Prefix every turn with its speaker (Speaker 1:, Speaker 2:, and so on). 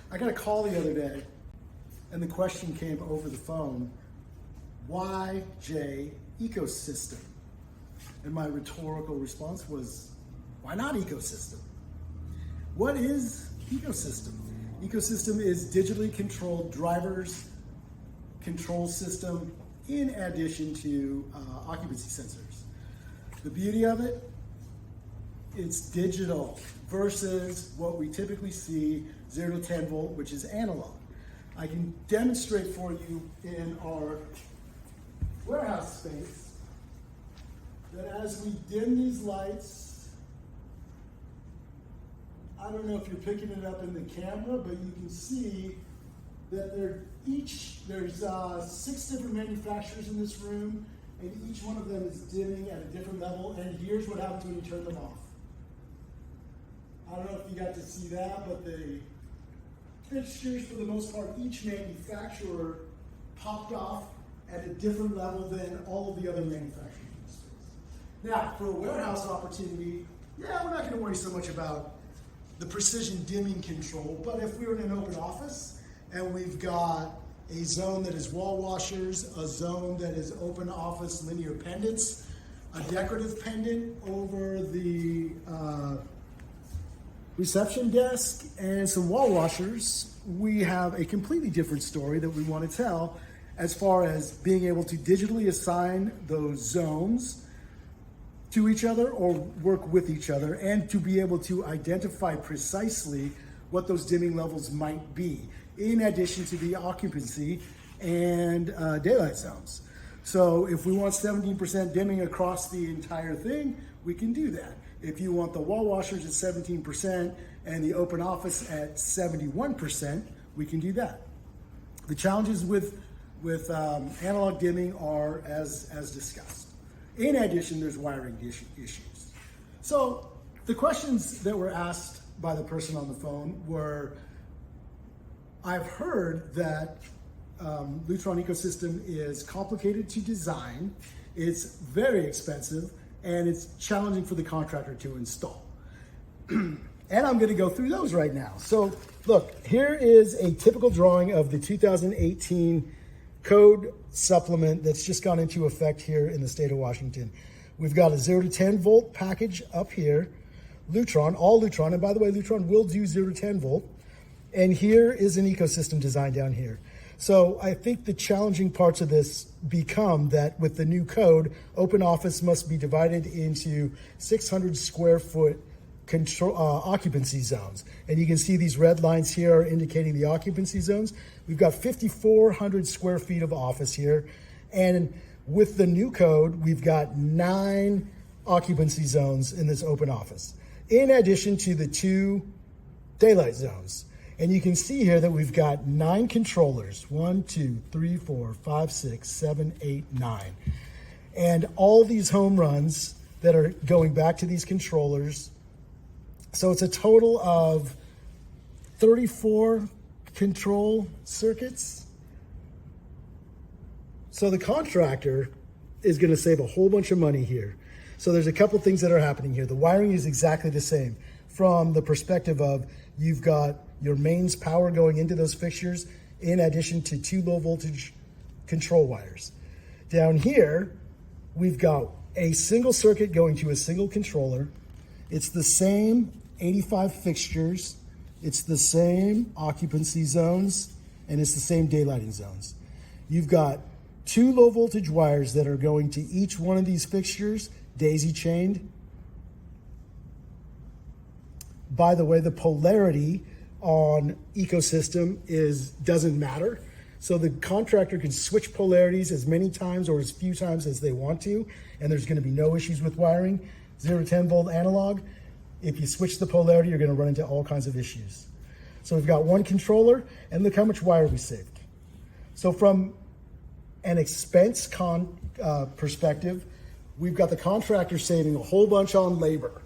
Speaker 1: I got a call the other day, and the question came over the phone, why J EcoSystem? And my rhetorical response was, why not EcoSystem? What is EcoSystem? EcoSystem is digitally controlled drivers control system in addition to occupancy sensors. The beauty of it, it's digital versus what we typically see 0 to 10 volt, which is analog. I can demonstrate for you in our warehouse space that as we dim these lights, I don't know if you're picking it up in the camera, but you can see that there's 6 different manufacturers in this room, and each one of them is dimming at a different level, and here's what happens when you turn them off. I don't know if you got to see that, but the fixtures, for the most part, each manufacturer popped off at a different level than all of the other manufacturers in the space. Now, for a warehouse opportunity, yeah, we're not going to worry so much about the precision dimming control, but if we were in an open office and we've got a zone that is wall washers, a zone that is open office linear pendants, a decorative pendant over the reception desk, and some wall washers, we have a completely different story that we want to tell as far as being able to digitally assign those zones to each other or work with each other, and to be able to identify precisely what those dimming levels might be, in addition to the occupancy and daylight zones. So if we want 17% dimming across the entire thing, we can do that. If you want the wall washers at 17% and the open office at 71%, we can do that. The challenges with analog dimming are as discussed. In addition, there's wiring issues. So the questions that were asked by the person on the phone were, I've heard that Lutron ecosystem is complicated to design, it's very expensive, and it's challenging for the contractor to install. And I'm going to go through those right now. So look, here is a typical drawing of the 2018 code supplement that's just gone into effect here in the state of Washington. We've got a 0 to 10 volt package up here, Lutron, all Lutron, and by the way, Lutron will do 0 to 10 volt. And here is an ecosystem design down here. So I think the challenging parts of this become that with the new code, open office must be divided into 600 square foot control occupancy zones. And you can see these red lines here are indicating the occupancy zones. We've got 5,400 square feet of office here. And with the new code, we've got 9 occupancy zones in this open office, in addition to the 2 daylight zones. And you can see here that we've got 9 controllers, 1, 2, 3, 4, 5, 6, 7, 8, 9. And all these home runs that are going back to these controllers. So it's a total of 34 control circuits. So the contractor is going to save a whole bunch of money here. So there's a couple things that are happening here. The wiring is exactly the same from the perspective of you've got your mains power going into those fixtures in addition to 2 low voltage control wires. Down here, we've got a single circuit going to a single controller. It's the same 85 fixtures, it's the same occupancy zones, and it's the same daylighting zones. You've got 2 low voltage wires that are going to each one of these fixtures, daisy chained. By the way, the polarity on ecosystem doesn't matter. So the contractor can switch polarities as many times or as few times as they want to, and there's going to be no issues with wiring. 0 to 10 volt analog, if you switch the polarity, you're going to run into all kinds of issues. So we've got 1 controller, and look how much wire we saved. So from an expense perspective, we've got the contractor saving a whole bunch on labor.